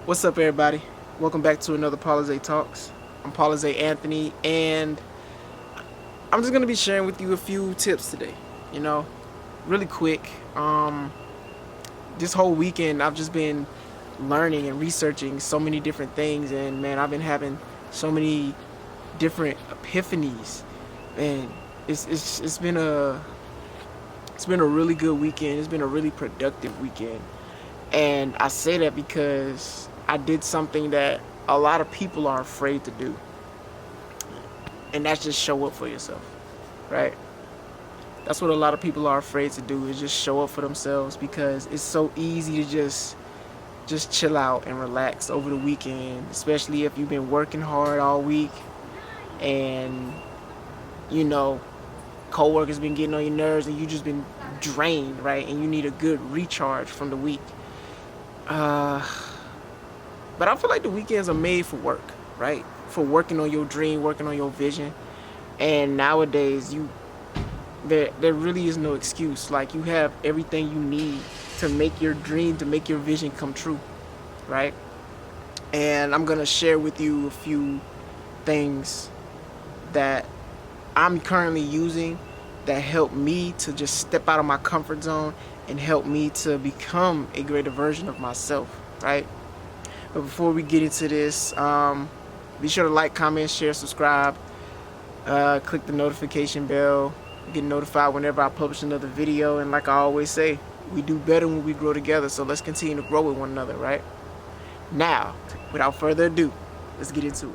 What's up, everybody? Welcome back to another Paulizè Talks. I'm Paulizè Anthony, and I'm just gonna be sharing with you a few tips today. You know, really quick. This whole weekend, I've just been learning and researching so many different things, and man, I've been having so many different epiphanies. Man, it's been a really good weekend. It's been a really productive weekend. And I say that because I did something that a lot of people are afraid to do. And that's just show up for yourself, right? That's what a lot of people are afraid to do, is just show up for themselves, because it's so easy to just chill out and relax over the weekend, especially if you've been working hard all week and you know coworkers been getting on your nerves and you just been drained, right? And you need a good recharge from the week. Uh, but I feel like the weekends are made for work, right? For working on your dream, working on your vision. And nowadays, there really is no excuse. Like, you have everything you need to make your dream, to make your vision come true, right? And I'm gonna share with you a few things that I'm currently using that help me to just step out of my comfort zone and help me to become a greater version of myself, right? But before we get into this, be sure to like, comment, share, subscribe, click the notification bell, get notified whenever I publish another video. And like I always say, we do better when we grow together, so let's continue to grow with one another, right? Now, without further ado, let's get into it.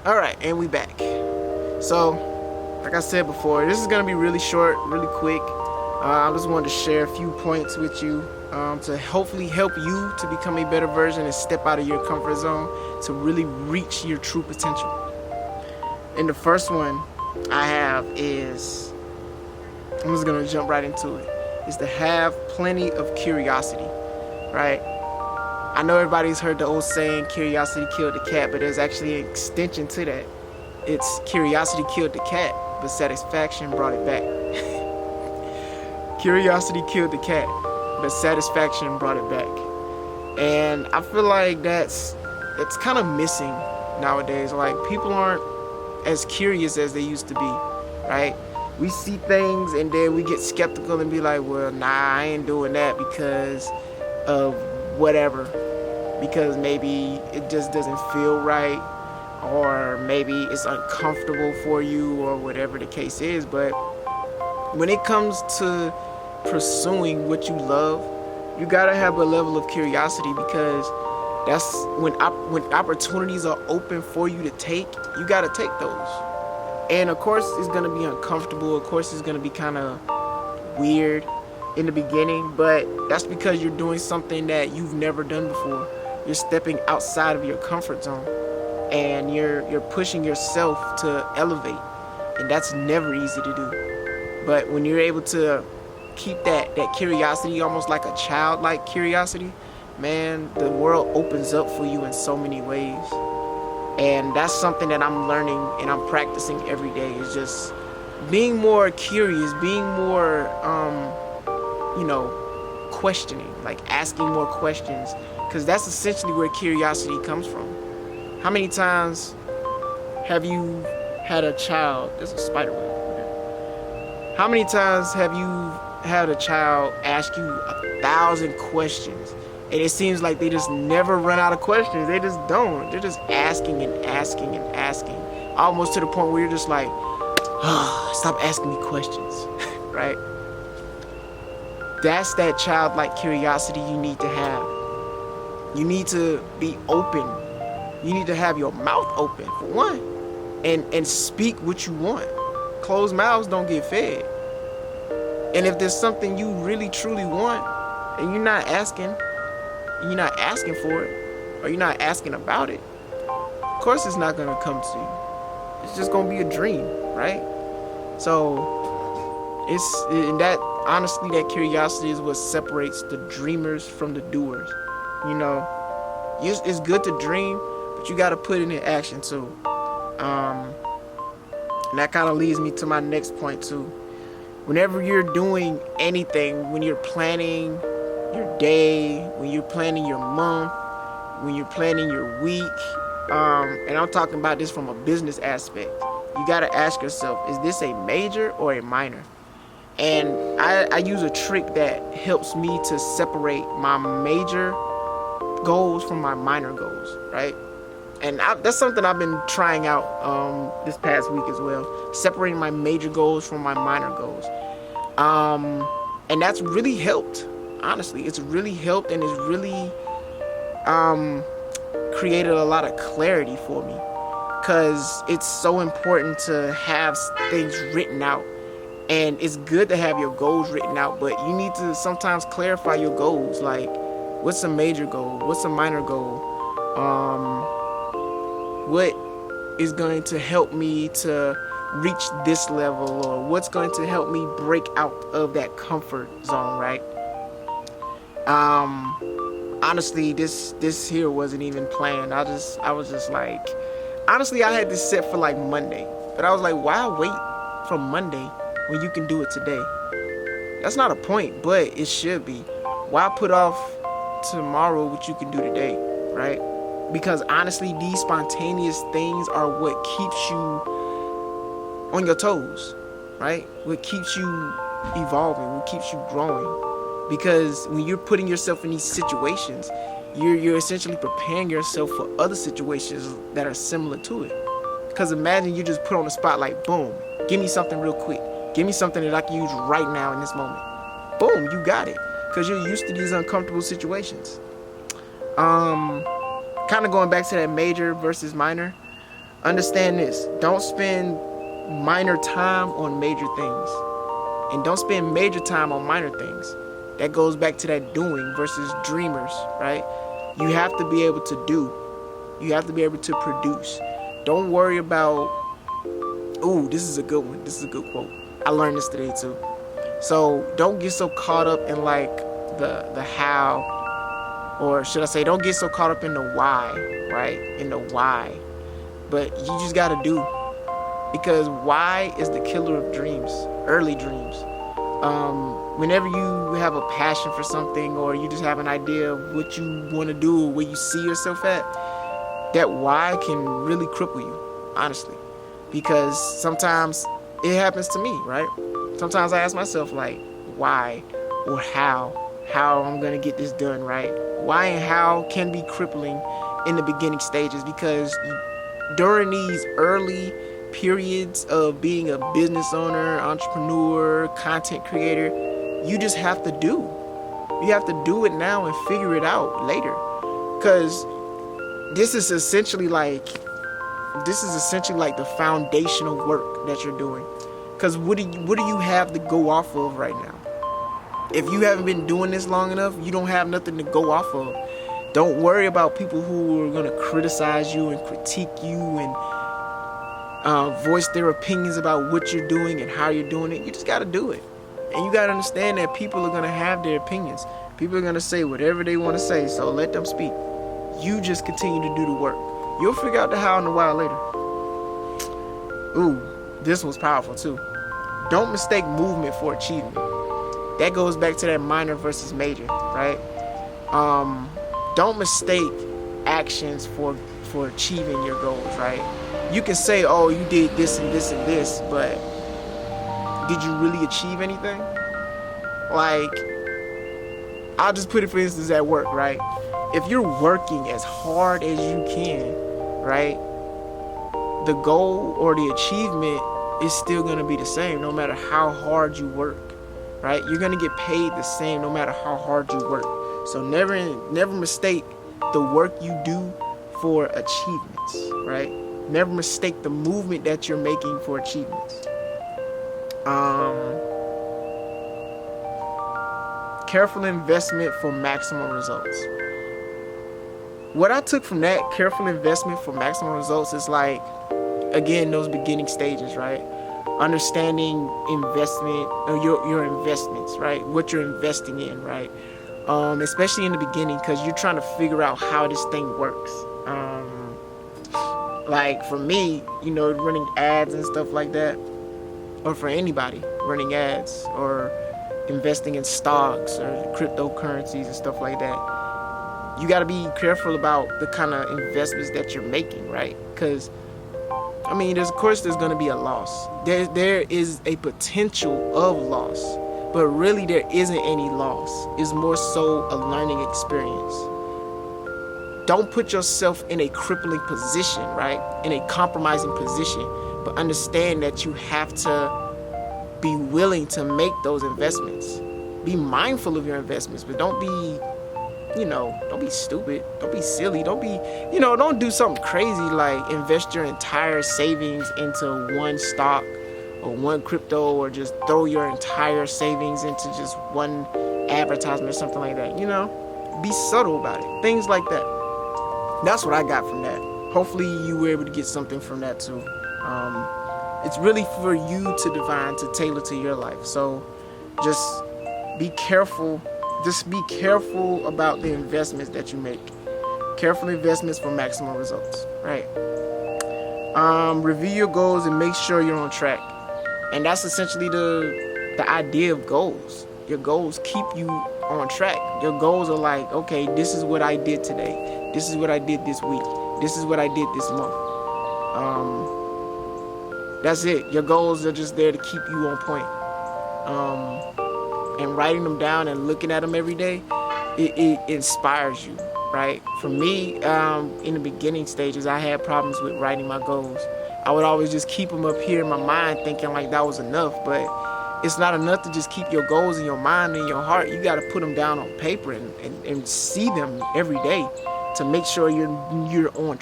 Alright, and we back. So, like I said before, this is going to be really short, really quick. I just wanted to share a few points with you to hopefully help you to become a better version and step out of your comfort zone to really reach your true potential. And the first one I have is, I'm just going to jump right into it, is to have plenty of curiosity, right? I know everybody's heard the old saying, curiosity killed the cat, but there's actually an extension to that. It's curiosity killed the cat, but satisfaction brought it back. Curiosity killed the cat, but satisfaction brought it back. And I feel like it's kind of missing nowadays. Like, people aren't as curious as they used to be, right? We see things and then we get skeptical and be like, well, nah, I ain't doing that because of whatever. Because maybe it just doesn't feel right, or maybe it's uncomfortable for you, or whatever the case is. But when it comes to pursuing what you love, you gotta have a level of curiosity, because that's when opportunities are open for you to take, you gotta take those. And of course, it's gonna be uncomfortable. Of course, it's gonna be kind of weird in the beginning, but that's because you're doing something that you've never done before. You're stepping outside of your comfort zone, and you're pushing yourself to elevate, and that's never easy to do. But when you're able to keep that curiosity, almost like a childlike curiosity, man, the world opens up for you in so many ways. And that's something that I'm learning and I'm practicing every day, is just being more curious, being more questioning, like asking more questions, because that's essentially where curiosity comes from. How many times have you had a child? There's a spider web. Okay. How many times have you had a child ask you 1,000 questions, and it seems like they just never run out of questions? They just don't. They're just asking and asking and asking, almost to the point where you're just like, stop asking me questions, right? That's that childlike curiosity you need to have. You need to be open. You need to have your mouth open, for one, and speak what you want. Closed mouths don't get fed. And if there's something you really truly want and you're not asking for it, or you're not asking about it, of course it's not gonna come to you. It's just gonna be a dream, right? So honestly, that curiosity is what separates the dreamers from the doers. It's good to dream, but but you got to put it in action too. And that kind of leads me to my next point too. Whenever you're doing anything, when you're planning your day, when you're planning your month, when you're planning your week, and I'm talking about this from a business aspect, you got to ask yourself, is this a major or a minor? And I use a trick that helps me to separate my major goals from my minor goals, right? And that's something I've been trying out this past week as well, separating my major goals from my minor goals. And that's really helped. Honestly, it's really helped, and it's really created a lot of clarity for me, because it's so important to have things written out. And it's good to have your goals written out, but you need to sometimes clarify your goals. Like, what's a major goal? What's a minor goal? What is going to help me to reach this level, or what's going to help me break out of that comfort zone, right? Honestly, this here wasn't even planned. I was just like, honestly, I had this set for like Monday, but I was like, why wait from Monday when you can do it today? That's not a point, but it should be. Why put off tomorrow what you can do today, right? Because honestly, these spontaneous things are what keeps you on your toes, right? What keeps you evolving, what keeps you growing. Because when you're putting yourself in these situations, you're essentially preparing yourself for other situations that are similar to it. Because imagine you just put on the spot, like, boom, give me something real quick. Give me something that I can use right now in this moment. Boom, you got it. Because you're used to these uncomfortable situations. Kind of going back to that major versus minor. Understand this. Don't spend minor time on major things. And don't spend major time on minor things. That goes back to that doing versus dreamers, right? You have to be able to do. You have to be able to produce. Don't worry about, ooh, this is a good one. This is a good quote. I learned this today too. So don't get so caught up in like the how, or should I say, don't get so caught up in the why, right? In the why. But you just gotta do. Because why is the killer of dreams, early dreams. Whenever you have a passion for something, or you just have an idea of what you want to do, or where you see yourself at, that why can really cripple you, honestly. Because sometimes it happens to me, right? Sometimes I ask myself, like, why or how I'm going to get this done, right? Why and how can be crippling in the beginning stages, because during these early periods of being a business owner, entrepreneur, content creator, you just have to do. You have to do it now and figure it out later. Because this is essentially like the foundational work that you're doing. Because what do you have to go off of right now? If you haven't been doing this long enough, you don't have nothing to go off of. Don't worry about people who are going to criticize you and critique you and voice their opinions about what you're doing and how you're doing it. You just got to do it. And you got to understand that people are going to have their opinions. People are going to say whatever they want to say, so let them speak. You just continue to do the work. You'll figure out the how and the why later. Ooh, this was powerful too. Don't mistake movement for achievement. That goes back to that minor versus major, right? Don't mistake actions for achieving your goals, right? You can say, oh, you did this and this and this, but did you really achieve anything? Like, I'll just put it for instance at work, right? If you're working as hard as you can, right, the goal or the achievement is still going to be the same no matter how hard you work, right? You're going to get paid the same no matter how hard you work. So never mistake the work you do for achievements, right? Never mistake the movement that you're making for achievements. Careful investment for maximum results. What I took from that, careful investment for maximum results, is like, again, those beginning stages, right? Understanding investment, or your investments, right? What you're investing in, right? Especially in the beginning, because you're trying to figure out how this thing works. Like for me, running ads and stuff like that, or for anybody running ads or investing in stocks or cryptocurrencies and stuff like that, you got to be careful about the kind of investments that you're making, right? Because there's going to be a loss. There is a potential of loss, but really there isn't any loss. It's more so a learning experience. Don't put yourself in a crippling position, right? In a compromising position, but understand that you have to be willing to make those investments. Be mindful of your investments, but don't be stupid. Don't be silly. Don't do something crazy like invest your entire savings into one stock or one crypto, or just throw your entire savings into just one advertisement or something like that. Be subtle about it. Things like that. That's what I got from that. Hopefully you were able to get something from that too. It's really for you to tailor to your life. So just be careful. Just be careful about the investments that you make. Careful investments for maximum results, right? Review your goals and make sure you're on track. And that's essentially the idea of goals. Your goals keep you on track. Your goals are like, okay, this is what I did today. This is what I did this week. This is what I did this month. That's it. Your goals are just there to keep you on point. And writing them down and looking at them every day, it inspires you, right? For me, in the beginning stages, I had problems with writing my goals. I would always just keep them up here in my mind thinking like that was enough, but it's not enough to just keep your goals in your mind and your heart. You got to put them down on paper and see them every day to make sure you're on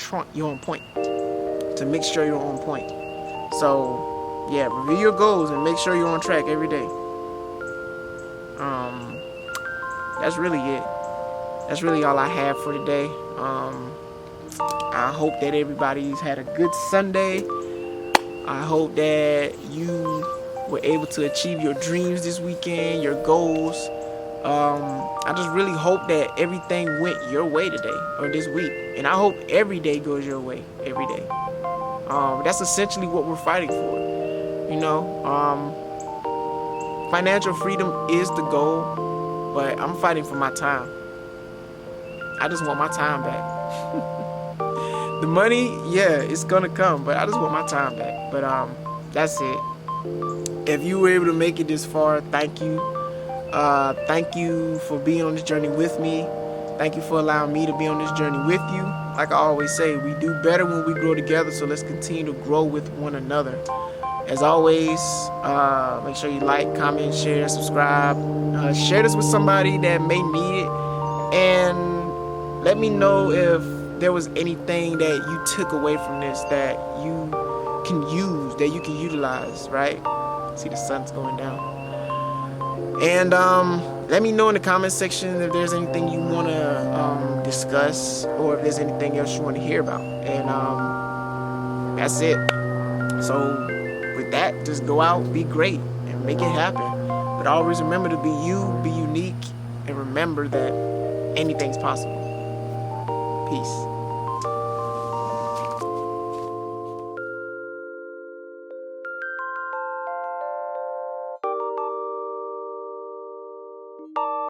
point. To make sure you're on point. So, yeah, review your goals and make sure you're on track every day. That's really it. That's really all I have for today. I hope that everybody's had a good Sunday. I hope that you were able to achieve your dreams this weekend, your goals. I just really hope that everything went your way today or this week. And I hope every day goes your way, every day. That's essentially what we're fighting for. Financial freedom is the goal, but I'm fighting for my time. I just want my time back. The money, yeah, it's gonna come, but I just want my time back. But that's it. If you were able to make it this far, thank you. Thank you for being on this journey with me. Thank you for allowing me to be on this journey with you. Like I always say, we do better when we grow together, so let's continue to grow with one another. As always, make sure you like, comment, share, subscribe. Share this with somebody that may need it. And let me know if there was anything that you took away from this that you can use, that you can utilize, right? See, the sun's going down. And let me know in the comment section if there's anything you want to discuss, or if there's anything else you want to hear about. And that's it. So with that, just go out, be great, and make it happen. But always remember to be you, be unique, and remember that anything's possible. Peace.